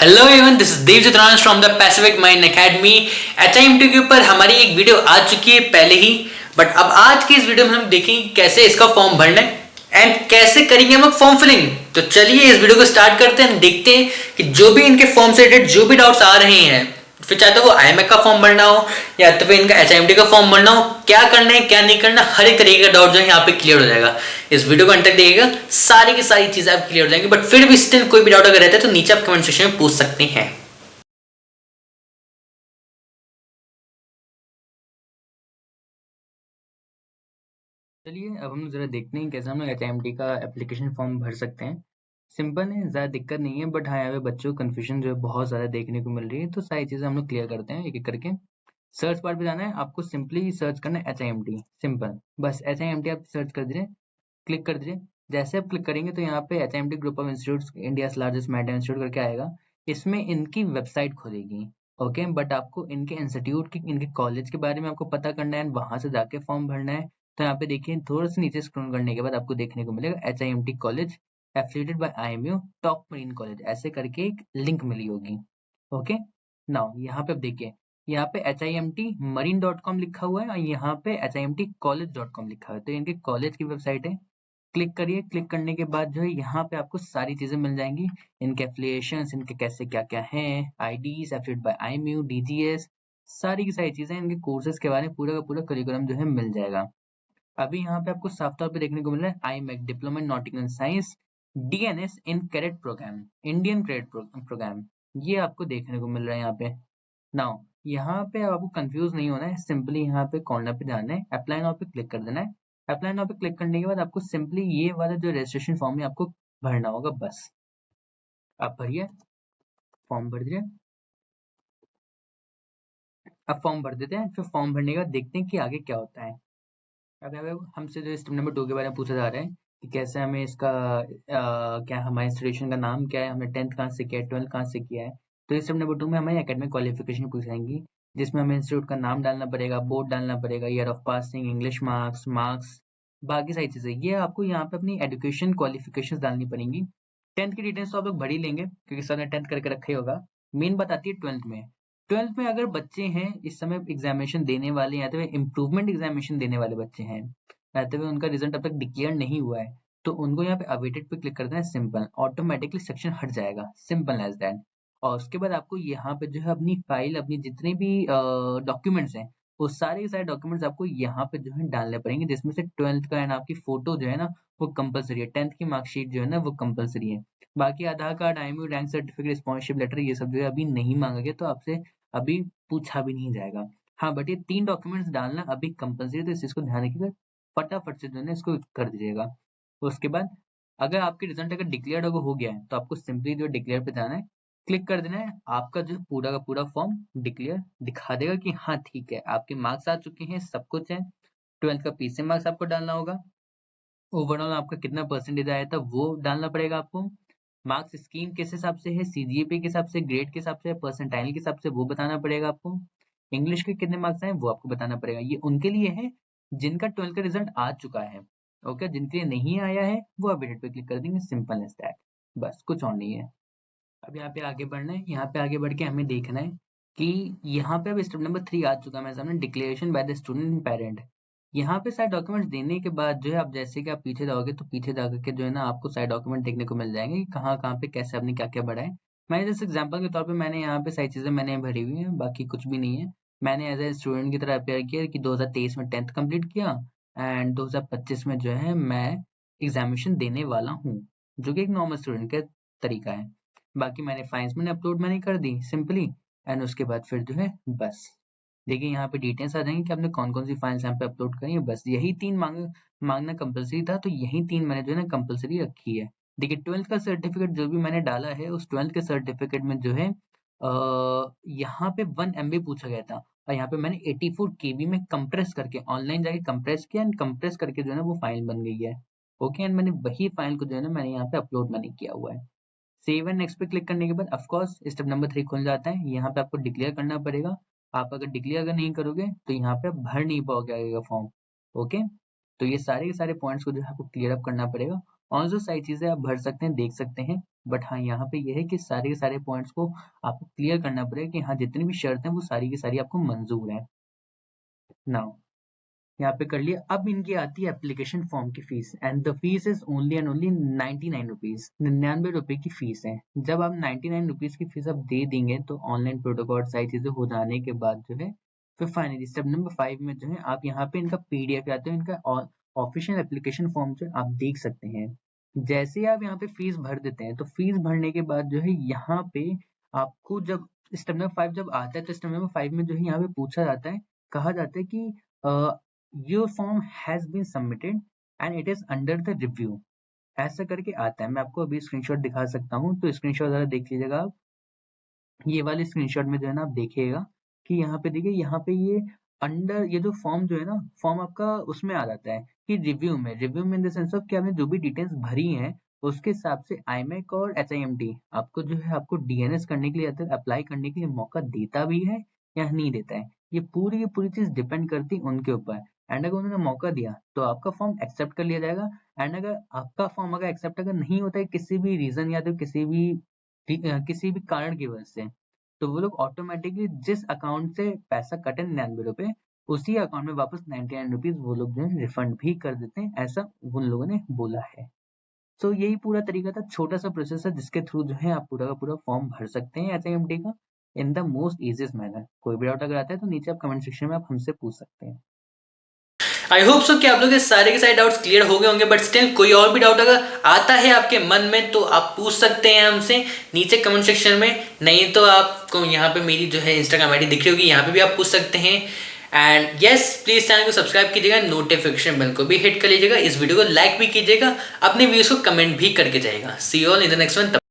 Hello everyone, this is Dev Chitransh from the Pacific Mind Academy. HIMT के ऊपर हमारी एक वीडियो आ चुकी है पहले ही, बट अब आज की इस वीडियो में हम देखेंगे कैसे इसका फॉर्म भरना है एंड कैसे करेंगे हम फॉर्म फिलिंग। तो चलिए इस वीडियो को स्टार्ट करते हैं, देखते हैं कि जो भी इनके फॉर्म से रिलेटेड जो भी डाउट्स आ रहे हैं, फिर चाहे तो वो आईएमए का फॉर्म भरना हो या तो फिर इनका एचआईएमटी का फॉर्म भरना हो, क्या करना है क्या नहीं करना, हर एक तरीके का डाउट जो है यहाँ पे क्लियर हो जाएगा। इस वीडियो को अंत तक देखिएगा, सारी की सारी चीजें आप क्लियर हो जाएंगी। बट फिर भी स्टिल कोई भी डाउट अगर रहता है तो नीचे आप कमेंट सेक्शन में पूछ सकते हैं। चलिए अब हम जरा देखते हैं कैसे हम लोग एचआईएमटी का एप्लीकेशन फॉर्म भर सकते हैं। सिंपल है, ज़्यादा दिक्कत नहीं है, बट हाँ यहाँ पे बच्चों को कन्फ्यूजन जो है बहुत ज़्यादा देखने को मिल रही है, तो सारी चीज़ें हम लोग क्लियर करते हैं एक एक करके। सर्च बार पे जाना है, आपको सिंपली सर्च करना है एचआईएमटी, सिंपल बस एचआईएमटी आप सर्च कर दीजिए, क्लिक कर दीजिए। जैसे आप क्लिक करेंगे तो यहाँ पे HIMT group of institutes India largest maritime institute करके आएगा। इसमें इनकी वेबसाइट खोलेगी, ओके, बट आपको इनके इंस्टीट्यूट की इनके कॉलेज के बारे में आपको पता करना है, वहां से जाके फॉर्म भरना है। तो यहाँ पे देखिए थोड़ा सा नीचे स्क्रॉल करने के बाद आपको देखने को मिलेगा HIMT college affiliated by IMU top marine college, ऐसे करके एक लिंक मिली होगी। ओके, नाउ यहाँ पे आप देखिए, यहाँ पे HIMTmarine.com लिखा हुआ है और यहाँ पे HIMTcollege.com लिखा हुआ है, तो इनके कॉलेज की वेबसाइट है। क्लिक करिए, क्लिक करने के बाद जो है यहाँ पे आपको सारी चीजें मिल जाएंगी, इनके एफिलिएशंस, इनके कैसे क्या क्या हैं, IDs affiliated by IMU, DGS, सारी की सारी चीजें, इनके कोर्सेज के बारे में पूरा का पूरा करिकुलम जो है मिल जाएगा। अभी यहाँ पे आपको साफ तौर पे देखने को मिल रहा है IMEC diploma in nautical science, DNS in cadet programme, Indian cadet programme, ये आपको देखने को मिल रहा है यहाँ पे। नाउ यहाँ पे आपको कंफ्यूज नहीं होना है, सिंपली यहाँ पे कॉर्नर पे जाना है, अप्लाई नाउ पे क्लिक कर देना है। अप्लाई नाउ पे क्लिक करने के बाद आपको सिंपली ये वाला जो रजिस्ट्रेशन फॉर्म है आपको भरना होगा, बस आप भरिए, फॉर्म भर दीजिए। अब फॉर्म भर देते हैं, फिर फॉर्म भरने के बाद देखते हैं कि आगे क्या होता है। अब यहाँ पे हमसे जो स्टेप नंबर 2 के बारे में पूछा जा रहा है कि कैसे हमें इसका क्या हमारे इंस्टीट्यूशन का नाम क्या है, हमने 10th कहाँ से किया है, 12th कहाँ से किया है। तो स्टेप नंबर 2 में हमें एकेडमिक क्वालिफिकेशन पूछेंगी, जिसमें हमें इंस्टीट्यूट का नाम डालना पड़ेगा, बोर्ड डालना पड़ेगा, year of passing, English marks, बाकी सारी चीज़ें, ये आपको यहाँ पे अपनी एजुकेशन क्वालिफिकेशन डालनी पड़ेंगी। 10th की डिटेल्स तो आप लोग भर ही लेंगे क्योंकि सर ने 10th करके रखा ही होगा। मेन बात आती है 12th में। 12th में अगर बच्चे हैं इस समय एग्जामिनेशन देने वाले या तो इम्प्रूवमेंट एग्जामिनेशन देने वाले बच्चे हैं, या तो उनका रिजल्ट अब तक डिक्लेयर नहीं हुआ है, तो उनको यहाँ पे अवेटेड पे क्लिक कर देना है, सिंपल, ऑटोमेटिकली सेक्शन हट जाएगा, सिंपल एज दैट। और उसके बाद आपको यहाँ पे जो है अपनी फाइल, अपनी जितने भी डॉक्यूमेंट्स हैं, वो सारे के सारे डॉक्यूमेंट्स आपको यहाँ पे जो है डालने पड़ेंगे, जिसमें से 12th का है ना, आपकी फोटो जो है ना वो कंपलसरी है, 10th की मार्कशीट जो है ना वो कंपलसरी है। बाकी Aadhaar card, IMU rank certificate, sponsorship letter, ये सब जो है अभी नहीं मांगा गया, तो आपसे अभी पूछा भी नहीं जाएगा। हाँ, बट ये 3 डॉक्यूमेंट्स डालना अभी कंपलसरी है, तो इस चीज को ध्यान रखिएगा, फटाफट से जो है ना इसको कर दीजिएगा। उसके बाद अगर आपके रिजल्ट अगर डिक्लेयर हो गया है, तो आपको सिंपली जो डिक्लेयर पे जाना है, क्लिक कर देना है, आपका जो पूरा का पूरा फॉर्म डिक्लेयर दिखा देगा कि हाँ ठीक है, आपके मार्क्स आ चुके हैं, सब कुछ है। 12th का पीसी मार्क्स आपको डालना होगा, ओवरऑल आपका कितना परसेंटेज आया था वो डालना पड़ेगा आपको, मार्क्स स्कीम किस हिसाब से है, सीजीपीए के हिसाब से, ग्रेड के हिसाब से, परसेंटाइल के हिसाब से, वो बताना पड़ेगा आपको। इंग्लिश के कितने मार्क्स आए वो आपको बताना पड़ेगा। ये उनके लिए है जिनका 12th का रिजल्ट आ चुका है, ओके, जिनके लिए नहीं आया है वो अपडेट पे क्लिक कर देंगे, सिंपल एज दैट, बस कुछ और नहीं है। अब यहाँ पे आगे बढ़ना है, यहाँ पे आगे बढ़ के हमें देखना है कि यहाँ पे अब स्टेप नंबर 3 आ चुका है मेरे सामने, declaration by the student and parent. यहाँ पे सारे डॉक्यूमेंट्स देने के बाद जो है, आप जैसे कि आप पीछे जाओगे तो पीछे जाकर के जो है ना आपको सारे डॉक्यूमेंट देखने को मिल जाएंगे कि कहाँ कहाँ पे कैसे आपने क्या क्या भरा है। मैंने जैसे एग्जाम्पल के तौर पे मैंने यहाँ पे सारी चीजें मैंने भरी हुई हैं, बाकी कुछ भी नहीं है। मैंने एज ए स्टूडेंट की तरह अपेयर किया कि 2023 में 10th कंप्लीट किया एंड 2025 में जो है मैं एग्जामिनेशन देने वाला हूँ, जो कि एक नॉर्मल स्टूडेंट का तरीका है। बाकी मैंने फाइल्स मैंने अपलोड मैंने कर दी सिंपली, एंड उसके बाद फिर जो है बस देखिए यहाँ पे डिटेल्स आ जाएंगी कि आपने कौन कौन सी फाइल्स यहाँ पे अपलोड करी है, बस यही 3 मांगना कंपलसरी था, तो यही 3 मैंने जो है ना कंपलसरी रखी है। देखिए 12th का सर्टिफिकेट जो भी मैंने डाला है, उस 12th के सर्टिफिकेट में जो है यहाँ पे 1 MB पूछा गया था, और यहाँ पे मैंने 84 KB में कंप्रेस करके ऑनलाइन जाके कंप्रेस किया एंड कंप्रेस करके जो है ना वो फाइल बन गई है। ओके, एंड मैंने वही फाइल को जो है ना मैंने यहाँ पे अपलोड मैंने किया हुआ है। सेव एंड नेक्स्ट पे क्लिक करने के बाद ऑफ कोर्स स्टेप नंबर 3 खुल जाता है। यहाँ पे आपको डिक्लेयर करना पड़ेगा, आप अगर डिक्लेयर अगर नहीं करोगे तो यहाँ पे आप भर नहीं पाओगे आगे का फॉर्म। ओके, तो ये सारे के सारे पॉइंट्स को जो है आपको क्लियर अप करना पड़ेगा, और जो सारी चीजें आप भर सकते हैं, देख सकते हैं। बट हाँ यहाँ पे ये है कि सारे के सारे पॉइंट्स को आपको क्लियर करना पड़ेगा कि हाँ जितनी भी शर्त हैं वो सारी की सारी आपको मंजूर है। नाउ यहाँ पे कर लिया। अब इनकी आती है एप्लीकेशन फॉर्म की fees, and the fees is only and only 99 rupees, 99 रुपए की फीस है। जब आप 99 रुपीज की फीस आप दे देंगे तो ऑनलाइन प्रोटोकॉल सारी चीजें हो जाने के बाद जो है फिर फाइनली स्टेप नंबर 5 में जो है आप यहाँ पे इनका पीडीएफ आते हो, इनका ऑफिशियल एप्लीकेशन फॉर्म जो आप देख सकते हैं। जैसे ही आप यहाँ पे फीस भर देते हैं तो फीस भरने के बाद जो है यहाँ पे आपको जब स्टेप नंबर 5 जब आता है तो स्टेप नंबर 5 में जो है यहाँ पे पूछा जाता है, कहा जाता है कि your form has been submitted and it is under the review, ऐसा करके आता है। मैं आपको अभी स्क्रीनशॉट दिखा सकता हूँ, तो स्क्रीनशॉट जरा देख लीजिएगा आप। ये वाले स्क्रीनशॉट में जो है ना आप देखिएगा कि यहाँ पे देखिए, यहाँ पे ये अंडर ये जो फॉर्म जो है ना, फॉर्म आपका उसमें आ जाता है कि रिव्यू में इन द सेंस ऑफ कि आपने जो भी डिटेल्स भरी हैं उसके हिसाब से आईमेक और एचआईएमटी आपको जो है आपको डीएनएस करने के लिए अप्लाई करने के लिए मौका देता भी है या नहीं देता है। ये पूरी की पूरी चीज डिपेंड करती है उनके ऊपर। एंड अगर उन्होंने मौका दिया तो आपका फॉर्म एक्सेप्ट कर लिया जाएगा। एंड अगर आपका फॉर्म अगर एक्सेप्ट अगर नहीं होता है किसी भी रीजन या तो किसी भी कारण की वजह से, तो वो लोग ऑटोमेटिकली जिस अकाउंट से पैसा कटे 99 रुपए, उसी अकाउंट में वापस 99 रुपीज वो लोग जो है रिफंड भी कर देते हैं, ऐसा उन लोगों ने बोला है। तो यही पूरा तरीका था, छोटा सा प्रोसेस है जिसके थ्रू जो है आप पूरा का पूरा फॉर्म भर सकते हैं एचआईएमटी का in the most easiest manner. कोई भी डाउट अगर आता है तो नीचे आप कमेंट सेक्शन में आप हमसे पूछ सकते हैं। आई होप सो कि आप लोग के सारे डाउट्स क्लियर हो गए होंगे, बट स्टिल कोई और भी डाउट अगर आता है आपके मन में तो आप पूछ सकते हैं हमसे नीचे कमेंट सेक्शन में। नहीं तो आपको यहाँ पे मेरी जो है इंस्टाग्राम आईडी दिख रही होगी, यहाँ पे भी आप पूछ सकते हैं। एंड यस, प्लीज चैनल को सब्सक्राइब कीजिएगा, नोटिफिकेशन बेल को भी हिट कर लीजिएगा, इस वीडियो को लाइक भी कीजिएगा, अपने व्यूज को कमेंट भी करके जाइएगा। See you all in the next one.